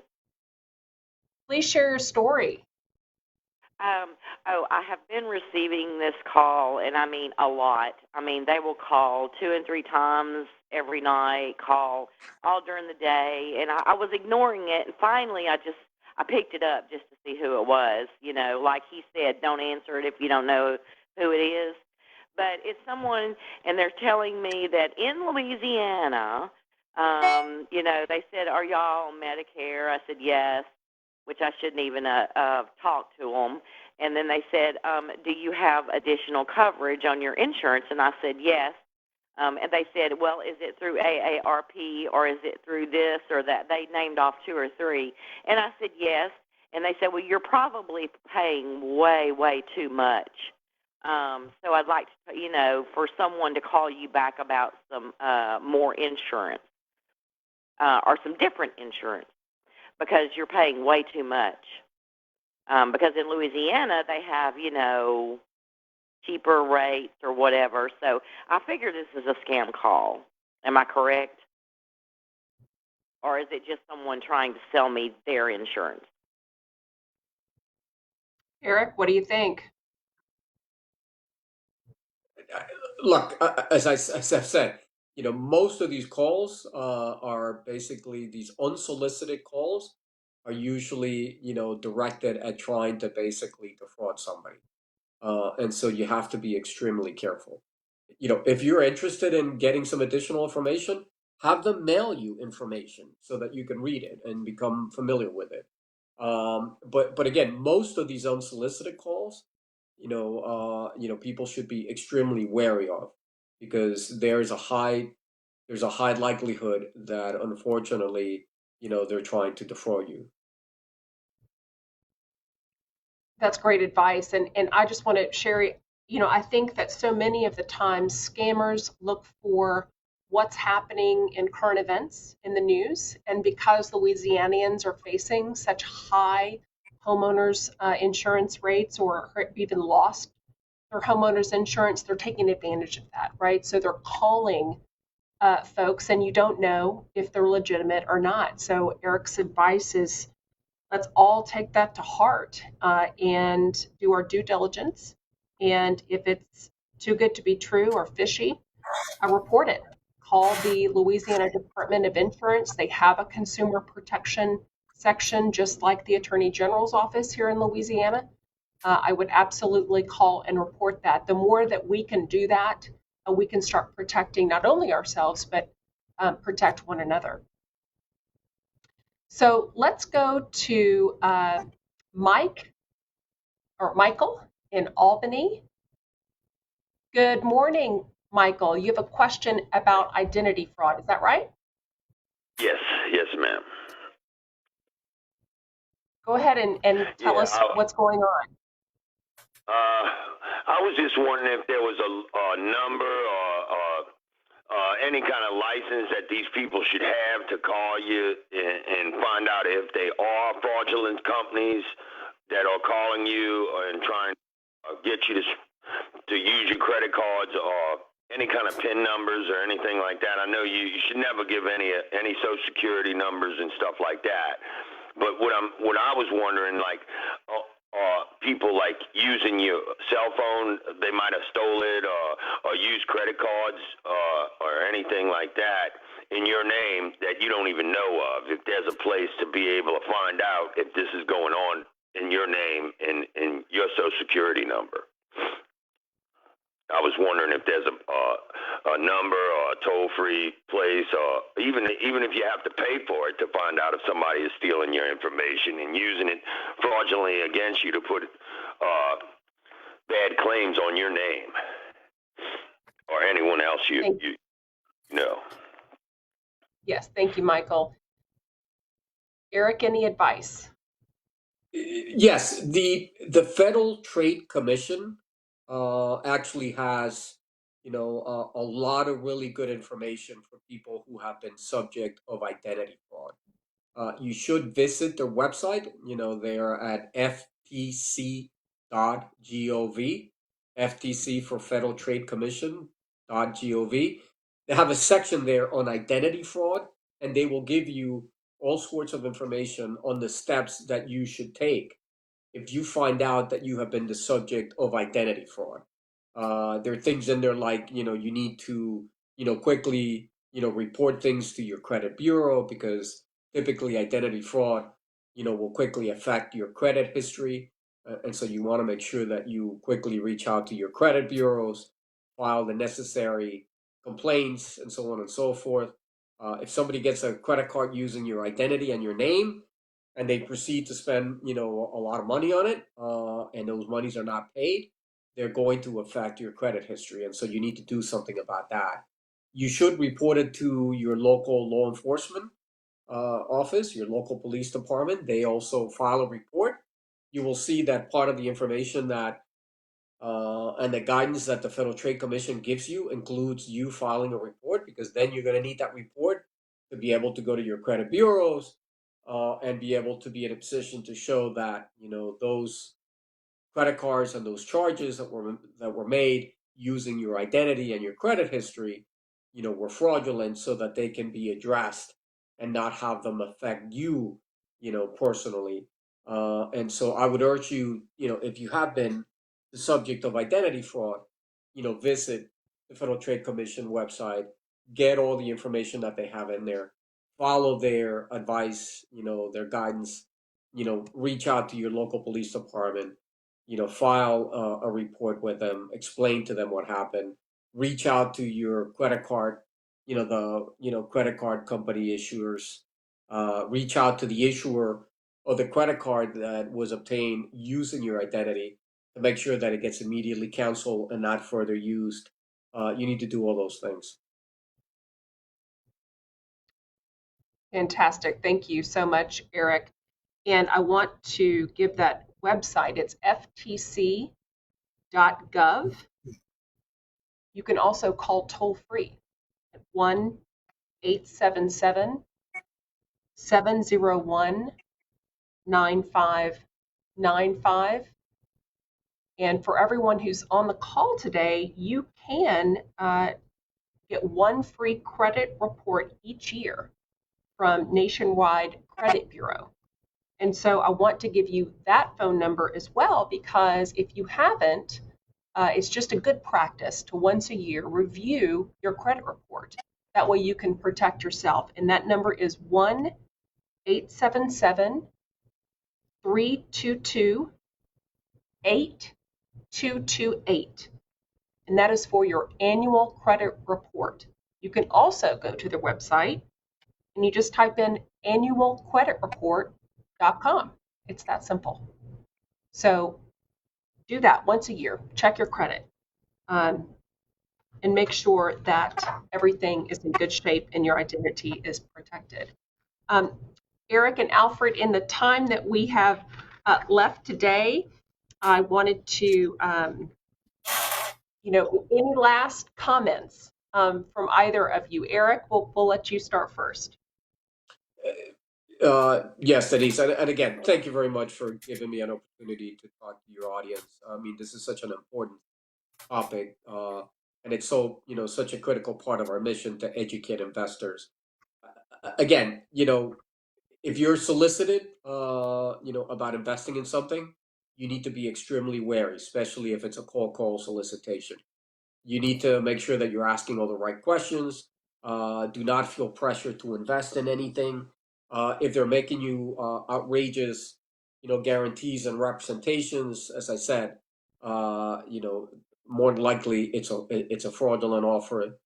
Please share your story. I have been receiving this call, and I mean a lot. I mean, they will call 2 and 3 times every night, call all during the day, and I was ignoring it, and finally I picked it up just to see who it was. You know, like he said, don't answer it if you don't know who it is. But it's someone, and they're telling me that in Louisiana, you know, they said, are y'all on Medicare? I said, yes, which I shouldn't even talk to them. And then they said, do you have additional coverage on your insurance? And I said, yes. And they said, well, is it through AARP or is it through this or that? They named off 2 or 3. And I said, yes. And they said, well, you're probably paying way, way too much. So I'd like to, you know, for someone to call you back about some more insurance or some different insurance, because you're paying way too much. because in Louisiana they have, cheaper rates or whatever. So I figure this is a scam call. Am I correct? Or is it just someone trying to sell me their insurance? Eric, what do you think? Look, as I've said, most of these calls are basically these unsolicited calls are usually, directed at trying to basically defraud somebody. And so you have to be extremely careful. If you're interested in getting some additional information, have them mail you information so that you can read it and become familiar with it. But again, most of these unsolicited calls, people should be extremely wary of because there's a high likelihood that unfortunately, they're trying to defraud you. That's great advice. And I just want to share, I think that so many of the times scammers look for what's happening in current events in the news. And because Louisianians are facing such high homeowners insurance rates or even lost their homeowners insurance, they're taking advantage of that, right? So they're calling folks and you don't know if they're legitimate or not. So Eric's advice is, let's all take that to heart and do our due diligence. And if it's too good to be true or fishy, report it. Call the Louisiana Department of Insurance. They have a consumer protection section, just like the Attorney General's office here in Louisiana. I would absolutely call and report that. The more that we can do that, we can start protecting not only ourselves, but protect one another. So let's go to Michael in Albany. Good morning, Michael. You have a question about identity fraud. Is that right? Yes, ma'am. Go ahead and tell us what's going on. I was just wondering if there was a number or any kind of license that these people should have to call you and find out if they are fraudulent companies that are calling you and trying to get you to use your credit cards or any kind of PIN numbers or anything like that. I know you should never give any Social Security numbers and stuff like that. But what I was wondering, like, people like using your cell phone, they might have stole it or used credit cards or anything like that in your name that you don't even know of. If there's a place to be able to find out if this is going on in your name and in your Social Security number. I was wondering if there's a number or a toll-free place, or even if you have to pay for it to find out if somebody is stealing your information and using it fraudulently against you to put bad claims on your name or anyone else you know. Yes, thank you, Michael. Eric, any advice? Yes, the Federal Trade Commission actually has, a lot of really good information for people who have been subject of identity fraud. You should visit their website. They are at ftc.gov, FTC for Federal Trade Commission.gov. They have a section there on identity fraud, and they will give you all sorts of information on the steps that you should take if you find out that you have been the subject of identity fraud. There are things in there like, you need to, quickly, report things to your credit bureau because typically identity fraud, will quickly affect your credit history. And so you want to make sure that you quickly reach out to your credit bureaus, file the necessary complaints, and so on and so forth. If somebody gets a credit card using your identity and your name, and they proceed to spend, a lot of money on it, and those monies are not paid, they're going to affect your credit history. And so you need to do something about that. You should report it to your local law enforcement office, your local police department. They also file a report. You will see that part of the information that and the guidance that the Federal Trade Commission gives you includes you filing a report, because then you're going to need that report to be able to go to your credit bureaus and be able to be in a position to show that those credit cards and those charges that were made using your identity and your credit history, were fraudulent, so that they can be addressed and not have them affect you, personally. And so I would urge you, if you have been the subject of identity fraud, visit the Federal Trade Commission website, get all the information that they have in there, follow their advice, their guidance, reach out to your local police department, file a report with them, explain to them what happened, reach out to your credit card, credit card company issuers, reach out to the issuer of the credit card that was obtained using your identity to make sure that it gets immediately canceled and not further used. You need to do all those things. Fantastic. Thank you so much, Eric. And I want to give that website. It's ftc.gov. You can also call toll free at 1-877-701-9595. And for everyone who's on the call today, you can get one free credit report each year from Nationwide Credit Bureau. And so I want to give you that phone number as well, because if you haven't, it's just a good practice to once a year review your credit report. That way you can protect yourself. And that number is 1-877-322-8228. And that is for your annual credit report. You can also go to the website and you just type in annualcreditreport.com. It's that simple. So do that once a year. Check your credit and make sure that everything is in good shape and your identity is protected. Eric and Alfred, in the time that we have left today, I wanted to, any last comments from either of you? Eric, we'll let you start first. Yes, Denise, and again, thank you very much for giving me an opportunity to talk to your audience. I mean, this is such an important topic, and it's such a critical part of our mission to educate investors. Again, if you're solicited, about investing in something, you need to be extremely wary, especially if it's a cold call solicitation. You need to make sure that you're asking all the right questions. Do not feel pressure to invest in anything. If they're making you outrageous, guarantees and representations, as I said, more than likely it's a fraudulent offer.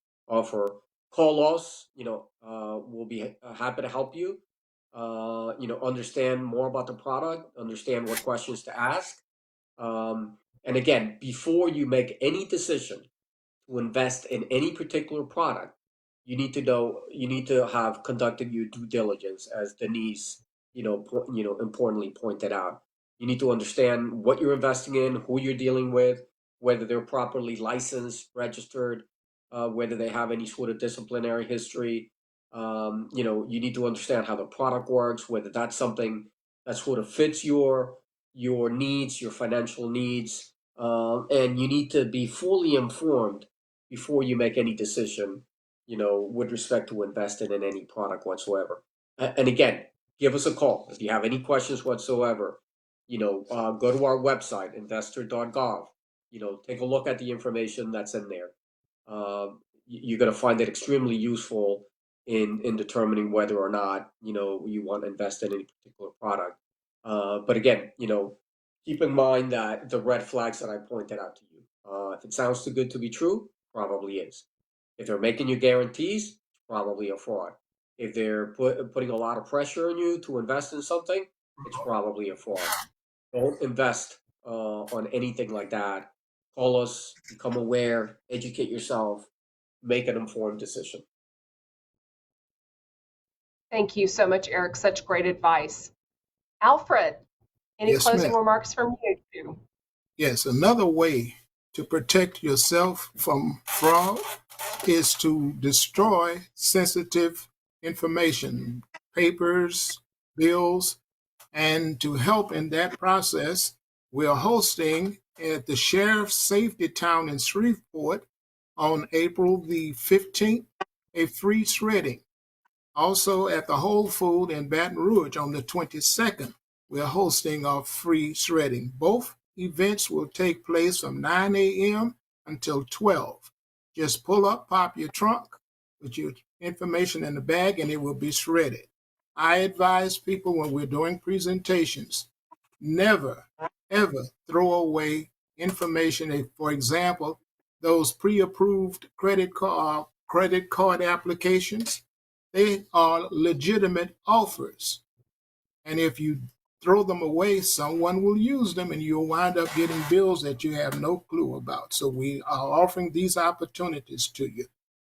Call us. We'll be happy to help you. Understand more about the product. Understand what questions to ask. And again, before you make any decision to invest in any particular product, you need to have conducted your due diligence, as Denise, importantly pointed out. You need to understand what you're investing in, who you're dealing with, whether they're properly licensed, registered, whether they have any sort of disciplinary history. You need to understand how the product works, whether that's something that sort of fits your needs, your financial needs, and you need to be fully informed before you make any decision, with respect to investing in any product whatsoever. And again, give us a call if you have any questions whatsoever. Go to our website, investor.gov. Take a look at the information that's in there. You're going to find it extremely useful in determining whether or not you want to invest in any particular product. But again, keep in mind that the red flags that I pointed out to you. If it sounds too good to be true, probably is. If they're making you guarantees, it's probably a fraud. If they're putting a lot of pressure on you to invest in something, it's probably a fraud. Don't invest on anything like that. Call us, become aware, educate yourself, make an informed decision. Thank you so much, Eric. Such great advice. Alfred, any Yes, closing ma'am. remarks from you too? Yes, another way to protect yourself from fraud is to destroy sensitive information, papers, bills. And to help in that process, we are hosting at the Sheriff's Safety Town in Shreveport on April the 15th, a free shredding. Also at the Whole Food in Baton Rouge on the 22nd, we're hosting a free shredding. Both events will take place from 9 a.m. until 12. Just pull up, pop your trunk, put your information in the bag, and it will be shredded. I advise people when we're doing presentations, never, ever throw away information. For example, those pre-approved credit card applications, they are legitimate offers. And if you throw them away, someone will use them and you'll wind up getting bills that you have no clue about. So we are offering these opportunities to you.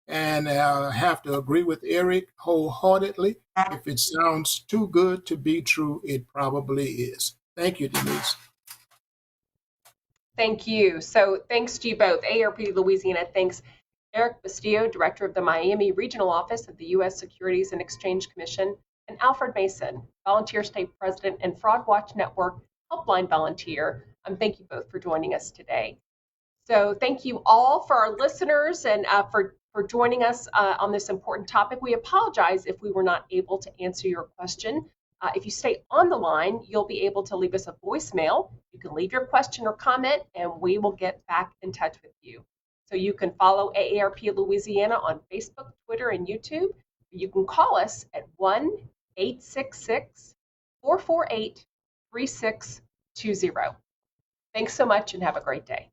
And I have to agree with Eric wholeheartedly. If it sounds too good to be true, it probably is. Thank you, Denise. Thank you. So thanks to you both. AARP Louisiana thanks Eric Bustillo, Director of the Miami Regional Office of the U.S. Securities and Exchange Commission, and Alfred Mason, Volunteer State President and Fraud Watch Network Helpline Volunteer. Thank you both for joining us today. So thank you all for our listeners and for joining us on this important topic. We apologize if we were not able to answer your question. If you stay on the line, you'll be able to leave us a voicemail. You can leave your question or comment, and we will get back in touch with you. So you can follow AARP Louisiana on Facebook, Twitter, and YouTube. You can call us at 1-866-448-3620. Thanks so much and have a great day.